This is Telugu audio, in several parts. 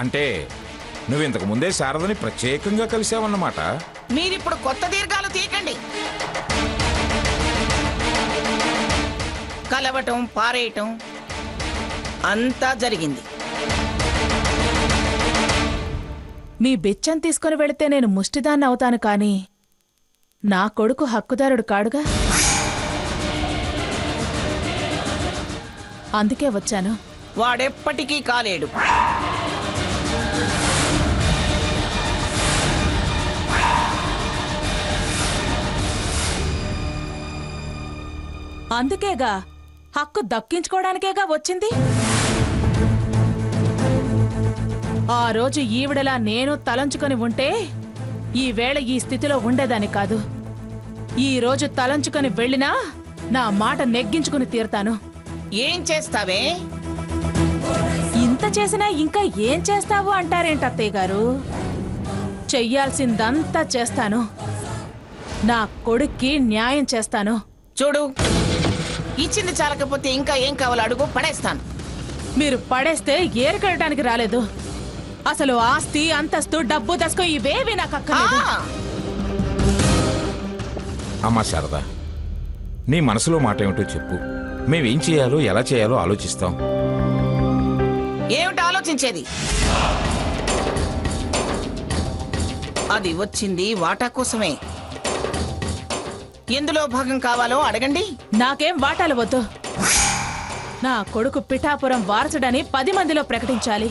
అంటే నువ్వింతకు ముందే శారదని ప్రత్యేకంగా కలిసావన్నమాట. మీరిప్పుడు కొత్త దీర్ఘాలు తీయకండి. కలవటం, పారేయటం అంతా జరిగింది. మీ బిచ్చం తీసుకుని వెళితే నేను ముష్టిదాన్ని అవుతాను కానీ నా కొడుకు హక్కుదారుడు కాడుగా. అందుకే వచ్చాను. వాడెప్పటికీ కాలేడు. అందుకేగా హక్కు దక్కించుకోవడానికేగా వచ్చింది. ఆ రోజు ఈవిడలా నేను తలంచుకొని ఉంటే ఈవేళ ఈ స్థితిలో ఉండేదాన్ని కాదు. ఈ రోజు తలంచుకొని వెళ్ళినా నా మాట నెగ్గించుకుని తీరుతాను. ఏం చేస్తావే? ఇంత చేసినా ఇంకా ఏం చేస్తావు అంటారేంటి అత్తయ్య గారు? చెయ్యాల్సిందంతా చేస్తాను. నా కొడుక్కి న్యాయం చేస్తాను. చూడు, ఇచ్చింది చాలకపోతే ఇంకా ఏం కావాలో అడుగు, పడేస్తాను. మీరు పడేస్తే ఏరుకెళ్ళటానికి రాలేదు. అసలు ఆస్తి, అంతస్తు, డబ్బు, దశకం ఇవేవి నాకు అక్కర్లేదు. అమ్మా శారద, నీ మనసులో మాట ఏమిటో చెప్పు. మేమేం చేయాలో ఎలా చేయాలో ఆలోచిస్తాం. ఏమిటి ఆలోచించేది? అది వచ్చింది వాటా కోసమే. ఎందులో భాగం కావాలో అడగండి. నాకేం వాటాలు వద్దు. నా కొడుకు పిఠాపురం వారసుడని 10 మందిలో ప్రకటించాలి.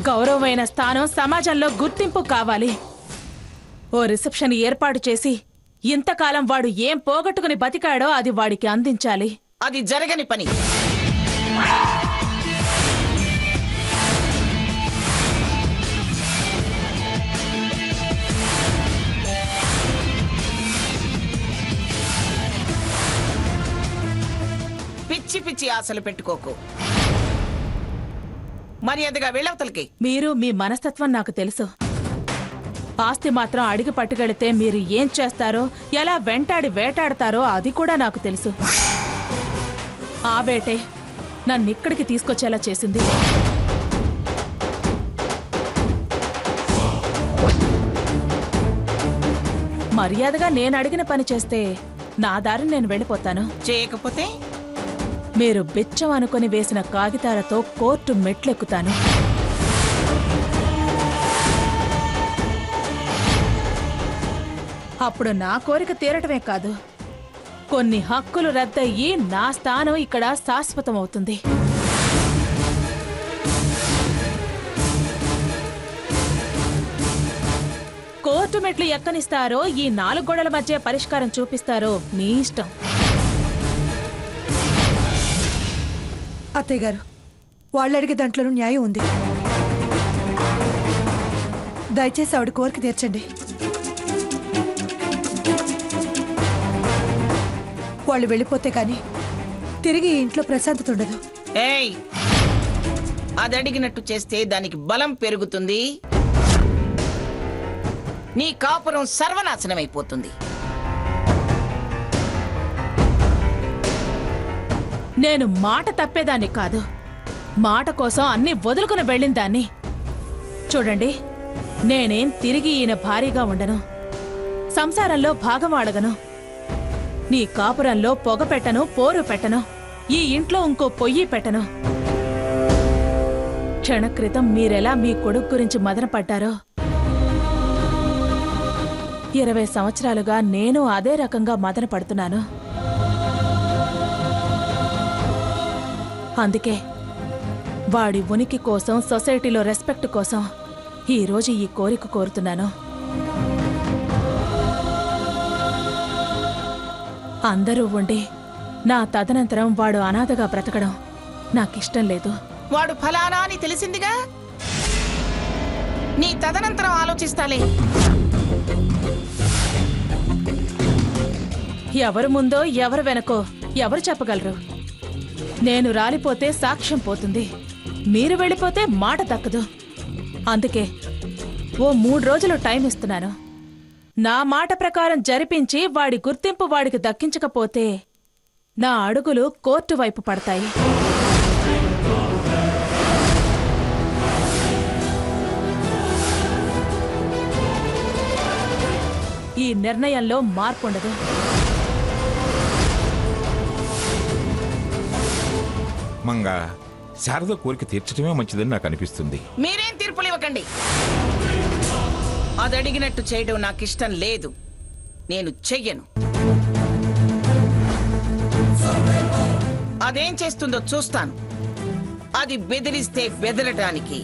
గౌరవమైన స్థానం, సమాజంలో గుర్తింపు కావాలి. ఓ రిసెప్షన్ ఏర్పాటు చేసి ఇంతకాలం వాడు ఏం పోగొట్టుకుని బతికాడో అది వాడికి అందించాలి. అది జరగని పని. పిచ్చి పిచ్చి ఆశలు పెట్టుకోకు. మర్యాదగా వెళ్ళవతలకి. మీరు మీ మనస్తత్వం నాకు తెలుసు. ఆస్తి మాత్రం అడిగి పట్టుకెళితే మీరు ఏం చేస్తారో, ఎలా వెంటాడి వేటాడతారో అది కూడా నాకు తెలుసు. ఆ వేటే నన్నిక్కడికి తీసుకొచ్చేలా చేసింది. మర్యాదగా నేను అడిగిన పని చేస్తే నా దారిని నేను వెళ్ళిపోతాను. చేయకపోతే మీరు బిచ్చం అనుకుని వేసిన కాగితాలతో కోర్టు మెట్లెక్కుతాను. అప్పుడు నా కోరిక తీరటమే కాదు, కొన్ని హక్కులు రద్దయ్యి నా స్థానం ఇక్కడ శాశ్వతమవుతుంది. కోర్టు మెట్లు ఎక్కనిస్తారో, ఈ 4 గోడల మధ్య పరిష్కారం చూపిస్తారో నీ ఇష్టం. అత్తయ్య గారు, వాళ్ళు అడిగే దాంట్లోనూ న్యాయం ఉంది. దయచేసి ఆవిడ కోరిక తీర్చండి. వాళ్ళు వెళ్ళిపోతే కానీ తిరిగి ఇంట్లో ప్రశాంతత ఉండదు. ఏయ్, అది అడిగినట్టు చేస్తే దానికి బలం పెరుగుతుంది. నీ కాపురం సర్వనాశనమైపోతుంది. నేను మాట తప్పేదాన్ని కాదు. మాట కోసం అన్ని వదులుకుని వెళ్ళిందాన్ని. చూడండి, నేనేం తిరిగి ఈయన భారీగా ఉండను. సంసారంలో భాగం అడగను. నీ కాపురంలో పొగ పెట్టను, పోరు పెట్టను. ఈ ఇంట్లో ఇంకో పొయ్యి పెట్టను. క్షణక్రితం మీరెలా మీ కొడుకు గురించి మదనపడ్డారో 20 సంవత్సరాలుగా నేను అదే రకంగా మదన పడుతున్నాను. అందుకే వాడి ఉనికి కోసం, సొసైటీలో రెస్పెక్ట్ కోసం ఈరోజు ఈ కోరిక కోరుతున్నాను. అందరూ ఉండి నా తదనంతరం వాడు అనాథగా బ్రతకడం నాకిష్టం లేదు. వాడు ఫలానా అని తెలిసిందిగా, నీ తదనంతరం ఆలోచిస్తాలే. ఎవరు ముందో ఎవరు వెనకో ఎవరు చెప్పగలరు? నేను రాలిపోతే సాక్ష్యం పోతుంది, మీరు వెళ్ళిపోతే మాట దక్కదు. అందుకే ఓ 3 రోజులు టైం ఇస్తున్నాను. నా మాట ప్రకారం జరిపించి వాడి గుర్తింపు వాడికి దక్కించకపోతే నా అడుగులు కోర్టు వైపు పడతాయి. ఈ నిర్ణయంలో మార్పు ఉండదు. మంగా, శారద కోరిక తీర్చడమే మంచిదని నాకు అనిపిస్తుంది. మీరేం తీర్పులు ఇవ్వకండి. అది అడిగినట్టు చేయడం నాకు ఇష్టం లేదు. నేను చెయ్యను. అదేం చేస్తుందో చూస్తాను. అది బెదిరిస్తే బెదరటానికి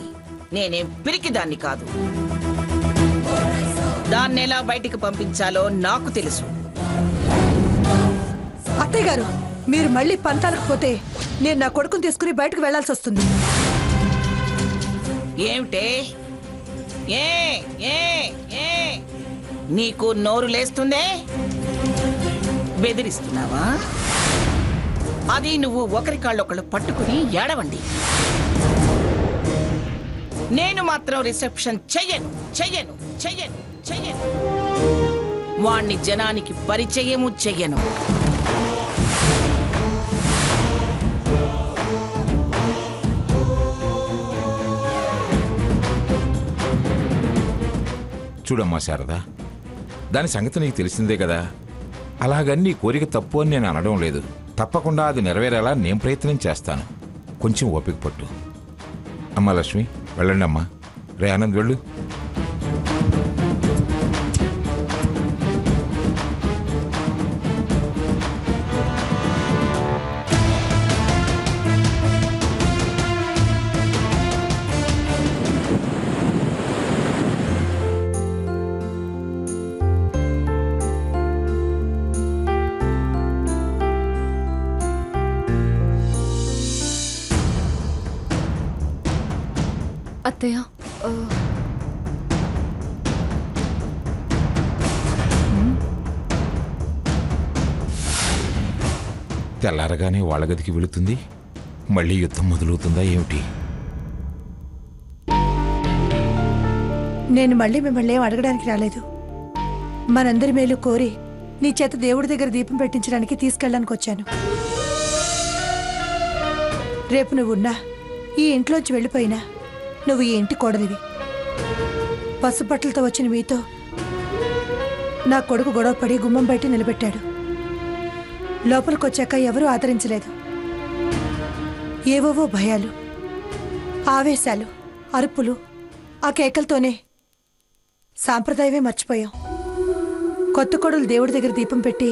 నేనేం పిరికిదాన్ని కాదు. దాన్ని ఎలా బయటికి పంపించాలో నాకు తెలుసు. అత్తయ్య గారు, మీరు మళ్ళీ పంతాలకు పోతే నేను నా కొడుకుని తీసుకుని బయటకు వెళ్లాల్సి వస్తుంది. ఏమిటే? ఏ ఏ ఏ నీకు నోరు లేస్తుందే? బెదిరిస్తున్నావా? అది నువ్వు ఒకరి కాళ్ళొకళ్ళు పట్టుకుని ఏడవండి. నేను మాత్రం రిసెప్షన్ చెయ్యను చెయ్యను చెయ్యను చెయ్యను. వాణ్ణి జనానికి పరిచయము చెయ్యను. చూడమ్మా శారద, దాని సంగతి నీకు తెలిసిందే కదా. అలాగని నీ కోరిక తప్పు అని నేను అనడం లేదు. తప్పకుండా అది నెరవేరేలా నేను ప్రయత్నం చేస్తాను. కొంచెం ఓపిక పట్టు. అమ్మా లక్ష్మి, వెళ్ళండి అమ్మా. రే ఆనంద్, వెళ్ళు. అత్తయ్య, తెల్లారగానే వాళ్ళ గదికి వెళుతుంది. మళ్ళీ యుద్ధం మొదలవుతుందా ఏమిటి? నేను మళ్ళీ మిమ్మల్ని ఏం అడగడానికి రాలేదు. మనందరి మేలు కోరి నీ చేత దేవుడి దగ్గర దీపం పెట్టించడానికి తీసుకెళ్ళడానికి వచ్చాను. రేపు నువ్వున్నా, ఈ ఇంట్లోంచి వెళ్ళిపోయినా నువ్వు ఈ ఇంటి కోడలివి. పసుపట్లతో వచ్చిన మీతో నా కొడుకు గొడవపడి గుమ్మం బయట నిలబెట్టాడు. లోపలికొచ్చాక ఎవరూ ఆదరించలేదు. ఏవోవో భయాలు, ఆవేశాలు, అరుపులు, ఆ కేకలతోనే సాంప్రదాయమే మర్చిపోయాం. కొత్త కొడులు దేవుడి దగ్గర దీపం పెట్టి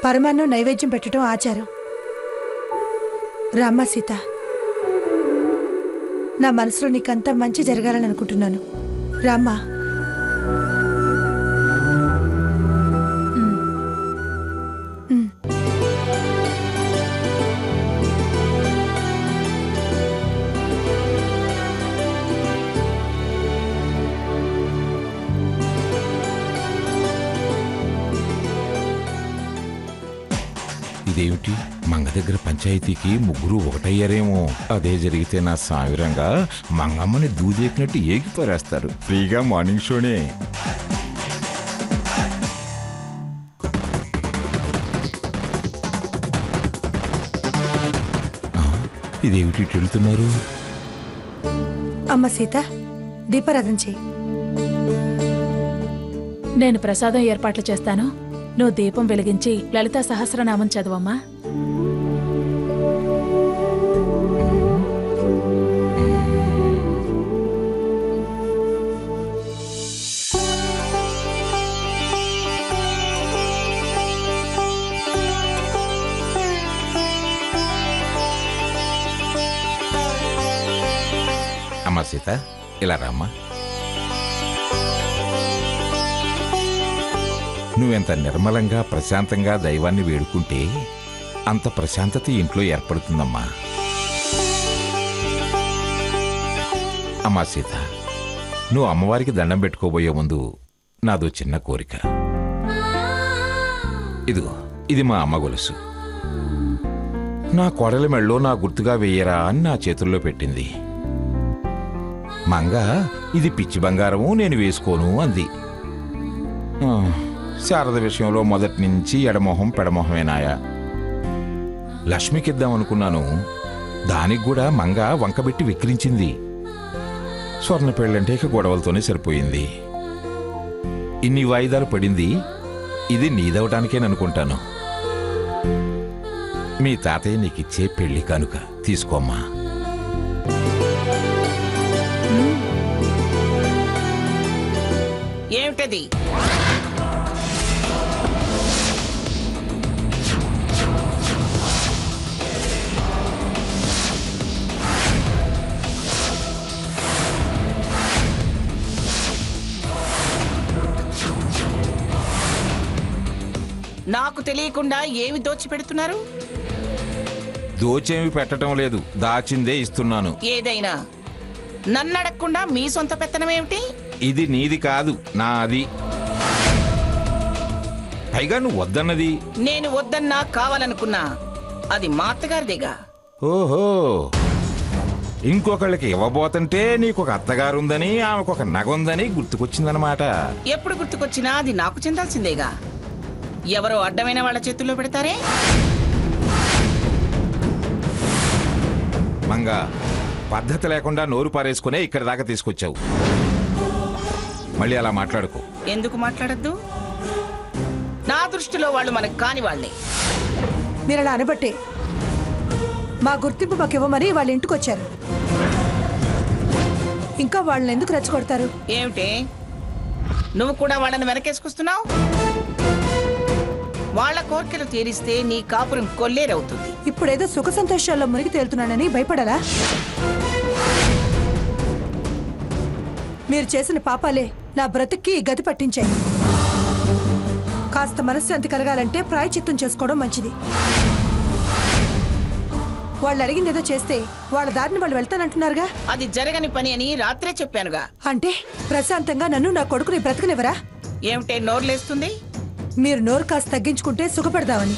పరమాన్నం నైవేద్యం పెట్టడం ఆచారం. రామ్మ సీత, నా మనసులో నీకంతా మంచి జరగాలని అనుకుంటున్నాను. రామ్మా. ఇదేమిటి, మంగ దగ్గర పంచాయతీకి ముగ్గురు ఒకటయ్యారేమో. అదే జరిగితే నా సావిరంగా మంగమ్మని దూదేకినట్టు ఏగిపారేస్తారు. ఫ్రీగా మార్నింగ్ షోనే. ఇదేమిటి ఇటు వెళ్తున్నారు? అమ్మ సీత, దీపారాధన చెయ్యి. నేను ప్రసాదం ఏర్పాట్లు చేస్తాను. నువ్వు దీపం వెలిగించి లలితా సహస్రనామం చదువమ్మా. అమ్మా సీత, ఇలా రామ్మా. నువ్వెంత నిర్మలంగా ప్రశాంతంగా దైవాన్ని వేడుకుంటే అంత ప్రశాంతత ఇంట్లో ఏర్పడుతుందమ్మా. అమ్మా సీత, నువ్వు అమ్మవారికి దండం పెట్టుకోబోయే ముందు నాదో చిన్న కోరిక. ఇదిగో, ఇది మా అమ్మ గొలుసు. నా కోడలి మెళ్ళో నా గుర్తుగా వెయ్యరా అని నా చేతుల్లో పెట్టింది. మంగ ఇది పిచ్చి బంగారము, నేను వేసుకోను అంది. శారద విషయంలో మొదటి నుంచి ఎడమొహం పెడమొహమేనాయా. లక్ష్మికిద్దామనుకున్నాను, దానికి కూడా మంగ వంకబెట్టి విక్రించింది. స్వర్ణ పెళ్ళంటే ఇక గొడవలతోనే సరిపోయింది. ఇన్ని వాయిదాలు పడింది ఇది నీదవటానికేననుకుంటాను. మీ తాతయ్య నీకిచ్చే పెళ్లి కానుక తీసుకోమ్మా. ఏమిటది? నాకు తెలియకుండా ఏమి దోచిపెడుతున్నారు? దోచేమి పెట్టడం లేదు, దాచిందే ఇస్తున్నాను. ఏదైనా నన్నడగకుండా మీ సొంత పెత్తనమేమిటి? ఇది నీది కాదు, నాది. పైగా నువ్వు వద్దన్నది. నేను వద్దన్నా కావాలనుకున్నా అది మా అత్తగారిదేగా. ఓహో, ఇంకొకళ్ళకి ఇవ్వబోతుంటే నీకొక అత్తగారుందని ఆమెకొక నగుందని గుర్తుకొచ్చిందనమాట. ఎప్పుడు గుర్తుకొచ్చినా అది నాకు చెందాల్సిందేగా. ఎవరో అడ్డమైన వాళ్ళ చేతుల్లో పెడతారే? మంగా, పద్ధతి లేకుండా నోరు పారేసుకునే ఇక్కడి దాకా తీసుకొచ్చావు. మళ్ళీ అలా మాట్లాడుకో. ఎందుకు మాట్లాడద్దు? నా దృష్టిలో వాళ్ళు మనకు కాని వాళ్ళే. మీరు అలా అనబట్టే మా గుర్తింపు మాకు ఇవ్వమని వాళ్ళ ఇంటికి వచ్చారు. ఇంకా వాళ్ళని ఎందుకు రెచ్చగొడతారు? ఏమిటి, నువ్వు కూడా వాళ్ళని వెనకేసుకొస్తున్నావు? వాళ్ళ కోరికలు తీరిస్తే నీ కాపురం కొల్లేరవుతుంది. ఇప్పుడేదో సుఖ సంతోషాల్లో మునిగి తేలుతున్నానని భయపడాలా? మీరు చేసిన పాపాలే నా బ్రతుక్కి గతి పట్టించాయి. కాస్త మనశ్శాంతి కలగాలంటే ప్రాయచిత్తం చేసుకోవడం మంచిది. వాళ్ళు అడిగిందేదో చేస్తే వాళ్ళ దారిని వాళ్ళు వెళ్తానంటున్నారుగా. అది జరగని పని అని రాత్రే చెప్పానుగా. అంటే ప్రశాంతంగా నన్ను నా కొడుకుని బ్రతకనివ్వరా? ఏమిటే నోర్లేస్తుంది? మీరు నోరు కాస్త తగ్గించుకుంటే సుఖపడదామని.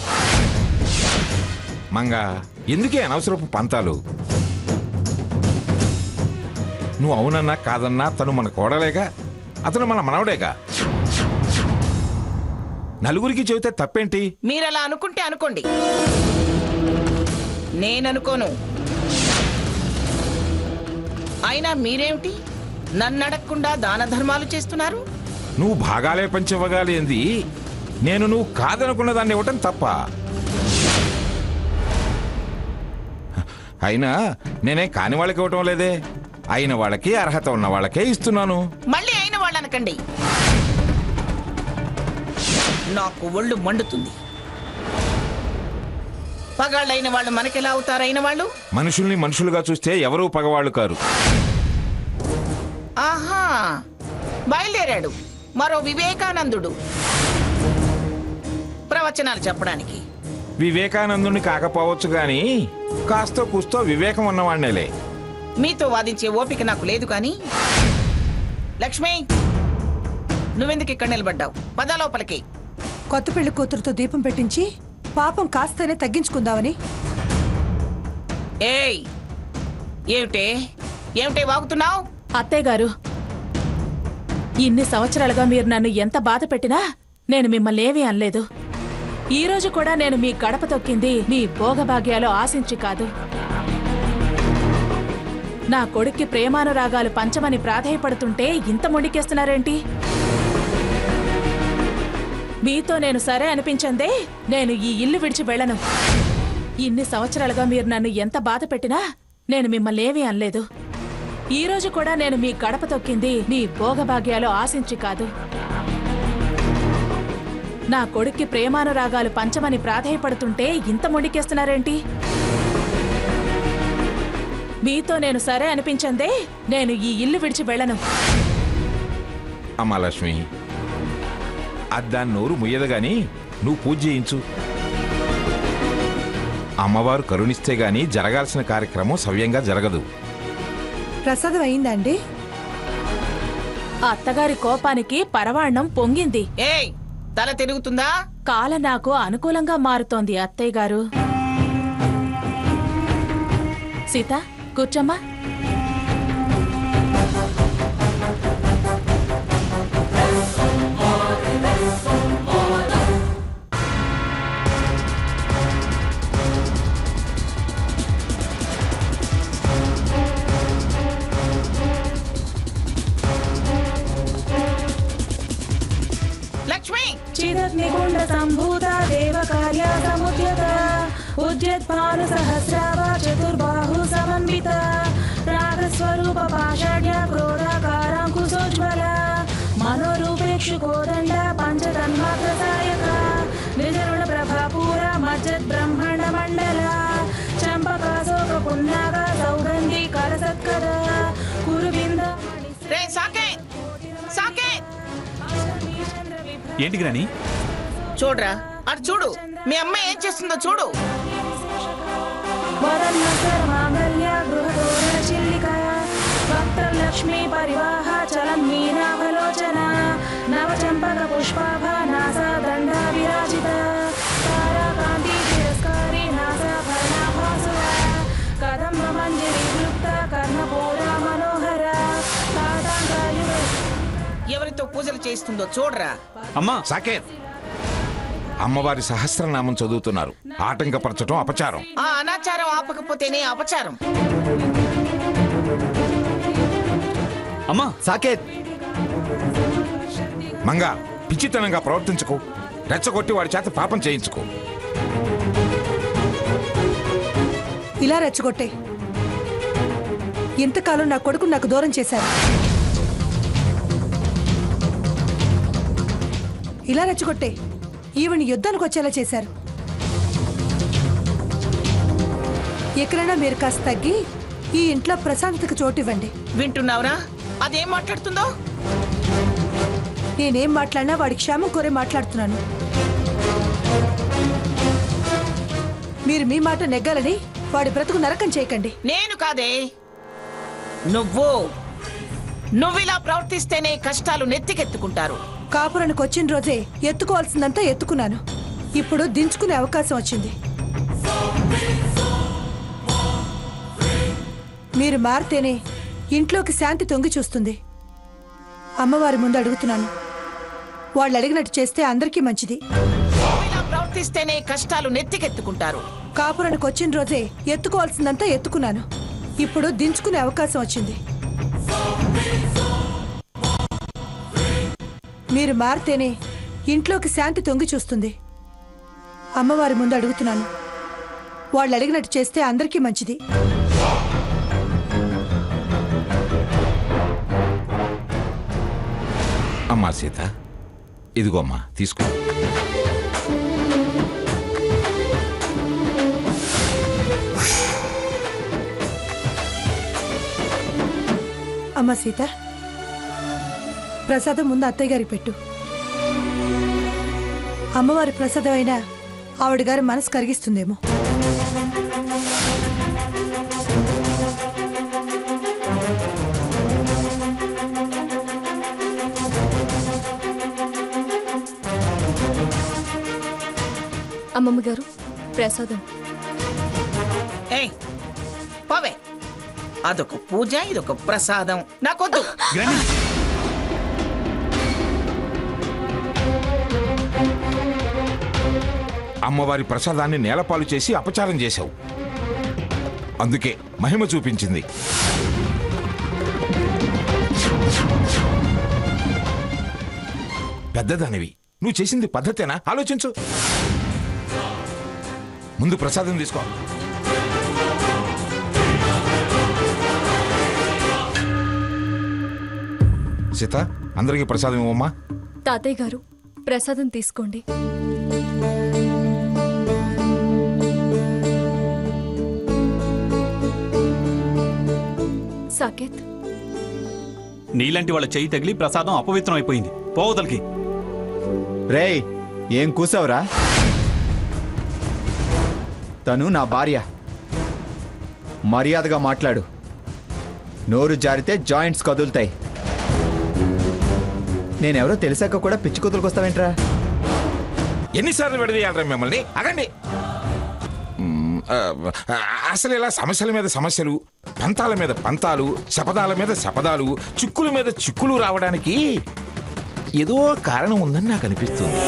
మంగా, ఎందుకే అనవసరపు పంతాలు? నువ్వు అవునన్నా కాదన్నా తను మన కోడలేగా, అతను మన మనవడేగా. నలుగురికి చెబితే తప్పేంటి? మీరలా అనుకుంటే అనుకోండి, నేననుకోను. అయినా మీరేమిటి నన్ను అడగకుండా దాన ధర్మాలు చేస్తున్నారు? నువ్వు భాగాలే పంచివ్వగాలేంది, నేను నువ్వు కాదనుకున్న దాన్ని ఇవ్వటం తప్ప? అయినా నేనేం కాని వాళ్ళకి ఇవ్వటం లేదే. అయిన వాళ్ళకి, అర్హత ఉన్న వాళ్ళకే ఇస్తున్నాను. మళ్ళీ అయిన వాళ్ళు అనకండి, నాకు ఒళ్ళు మండుతుంది. పగాళ్ళైన వాళ్ళు మనకెలా అవుతారైన వాళ్ళు? మనుషుల్ని మనుషులుగా చూస్తే ఎవరూ పగవాళ్ళు కారు. ఆహా, బయలుదేరాడు మరో వివేకానందుడు ప్రవచనాలు చెప్పడానికి. వివేకానందుని కాకపోవచ్చు గాని కాస్తో కూస్తో వివేకం ఉన్నవాణ్ణేలే. మీతో వాదించే ఓపిక నాకు లేదు కానీ. లక్ష్మి, నువ్వెందుకు ఇక్కడ నిలబడ్డావు? పద లోపలికి. కొత్త పెళ్లి కూతురుతో దీపం పెట్టించి పాపం కాస్తనే తగ్గించుకుందామని. ఏయ్, ఏమిటే ఏమిటే వాగుతున్నావు? అత్తయ్య గారు, ఇన్ని సంవత్సరాలుగా మీరు నన్ను ఎంత బాధ పెట్టినా నేను మిమ్మల్ని ఏమీ అనలేదు. ఈ రోజు కూడా నేను మీ గడప తొక్కింది మీ భోగభాగ్యాలు ఆశించి కాదు. నా కొడుక్కి ప్రేమానురాగాలు పంచమని ప్రాధేయపడుతుంటే ఇంత మొండికేస్తున్నారేంటి? మీతో నేను సరే అనిపించందే నేను ఈ ఇల్లు విడిచి వెళ్ళను. ఇన్ని సంవత్సరాలుగా మీరు నన్ను ఎంత బాధ పెట్టినా నేను మిమ్మల్ని ఏమీ అనలేదు. ఈ రోజు కూడా నేను మీ గడప తొక్కింది మీ భోగభాగ్యాలు ఆశించి కాదు. నా కొడుక్కి ప్రేమానురాగాలు పంచమని ప్రాధేయపడుతుంటే ఇంత మొండికేస్తున్నారేంటి? మీతో నేను సరే అనిపించందే నేను ఈ ఇల్లు విడిచి వెళ్ళను. అమ్మా లక్ష్మి, అద్దాన్ని నోరు ముయ్యదు గాని నువ్వు పూజ చేయించు. అమ్మవారు కరుణిస్తే గాని జరగాల్సిన కార్యక్రమం సవ్యంగా జరగదు. ప్రసాదం అయిందా అండి? అత్తగారి కోపానికి పరవాణ్ణం పొంగింది. ఏయ్, తల తిరుగుతుందా? కాలం నాకు అనుకూలంగా మారుతోంది అత్తయ్య గారు. సీత, కూర్చోమ్మా. చిదగ్నికుండ సంభూత దేవకార్య సముద్యత ఉద్యత్పాను సహస్రావ చతుర్బాహు సమన్విత రాగస్వరూప పాషాఢ్య క్రోధాకారాంకుశోజ్వల మనోరూపేక్షు కోదండ పంచతన్మాత్ర సాయక నిజరుణ ప్రభాపూర మజ్జత్ బ్రహ్మాండ మండల చంపకాశోక పున్నాగ సౌగంధి కరసత్కర కురుబింద రే సాకేత్ సాకేత్ ఏంటి గ్రాని? చూడరా అటు చూడు, మీ అమ్మ ఏం చేస్తుందో చూడు. మాంగళ్య గృహదోర చిల్లిక వక్త్రలక్ష్మీ పరివాహ చలం మీనాభలోచన నవచంపక పుష్పాభ నాసా దండ విరాజిత తారాకాంతి తిరస్కారి నాసాభరణాభాసుర కదంబ మంజరి క్లుప్త కర్ణపూర మనోహర తాటాంగాయుర. ఎవరితో పూజలు చేస్తుందో చూడరా. అమ్మా సాకేత్, అమ్మవారి సహస్రనామం చదువుతున్నారు. ఆటంకపరచడం అపచారం. ఆ అనాచారం ఆపకపోతేనే అపచారం. అమ్మా సాకేత్, మంగ, పిచ్చితనంగా ప్రవర్తించుకో. రెచ్చగొట్టి వాడి చేత పాపం చేయించుకో. ఇలా రెచ్చగొట్టే. ఇంతకాలం నా కొడుకు నాకు దూరం చేశారు. ఇలా రెచ్చగొట్టే ఈవిని యుద్ధానికి వచ్చేలా చేశారు. ఎక్కడైనా మీరు కాస్త తగ్గి ఈ ఇంట్లో ప్రశాంతతకు చోటివ్వండి. వింటున్నావురా అదేం మాట్లాడుతుందో? నేనేం మాట్లాడినా వాడి క్షేమం కోరే మాట్లాడుతున్నాను. మీరు మీ మాట నెగ్గాలని వాడి బ్రతుకు నరకం చేయకండి. నేను కాదే, నువ్విలా ప్రవర్తిస్తేనే కష్టాలు నెత్తికెత్తుకుంటారు. కాపురానికి వచ్చిన రోజే ఎత్తుకోవాల్సిందంతా ఎత్తుకున్నాను. ఇప్పుడు దించుకునే అవకాశం వచ్చింది. మీరు మారితేనే ఇంట్లోకి శాంతి తొంగి చూస్తుంది. అమ్మవారి ముందు అడుగుతున్నాను, వాళ్ళు అడిగినట్టు చేస్తే అందరికీ మంచిది. ఇలా ప్రవర్తిస్తేనే కష్టాలు నెత్తికెత్తుకుంటారు. కాపురానికి వచ్చిన రోజే ఎత్తుకోవాల్సిందంతా ఎత్తుకున్నాను. ఇప్పుడు దించుకునే అవకాశం వచ్చింది. మీరు మారితేనే ఇంట్లోకి శాంతి తొంగి చూస్తుంది. అమ్మవారి ముందు అడుగుతున్నాను, వాళ్ళు అడిగినట్టు చేస్తే అందరికీ మంచిది. అమ్మా సీత, ఇదిగో అమ్మా, తీసుకో. అమ్మ సీత, ప్రసాదం ముందు అత్తయ్య గారికి పెట్టు. అమ్మవారి ప్రసాదం అయినా ఆవిడ గారి మనసు కరిగిస్తుందేమో. అమ్మమ్మ గారు, ప్రసాదం. ఏయ్ పోవే, అదొక పూజ, ఇదొక ప్రసాదం. నాకొద్దు. గ్రాని, అమ్మవారి ప్రసాదాన్ని నేలపాలు చేసి అపచారం చేశావు. అందుకే మహిమ చూపించింది. పెద్దదానివి, నువ్వు చేసింది పద్ధతేనా? ఆలోచించు. ముందు ప్రసాదం తీసుకో. సీత, అందరికీ ప్రసాదం ఇవ్వమ్మా. తాతయ్య గారు, ప్రసాదం తీసుకోండి. సాకేత్, నీలాంటి వాళ్ళ చెయ్యి తగిలి ప్రసాదం అపవిత్రం అయిపోయింది. పోవతలకి. రేయ్, ఏం కూసావురా? తను నా భార్య. మర్యాదగా మాట్లాడు. నోరు జారితే జాయింట్స్ కదులుతాయి. నేనెవరో తెలిసాక కూడా పిచ్చి కుదురుకొస్తావేంట్రా? ఎన్నిసార్లు విడదీయాలరా మిమ్మల్ని? అగండి. అసలు ఇలా సమస్యల మీద సమస్యలు, పంతాల మీద పంతాలు, శపథాల మీద శపథాలు, చిక్కుల మీద చిక్కులు రావడానికి ఏదో కారణం ఉందని నాకు అనిపిస్తుంది.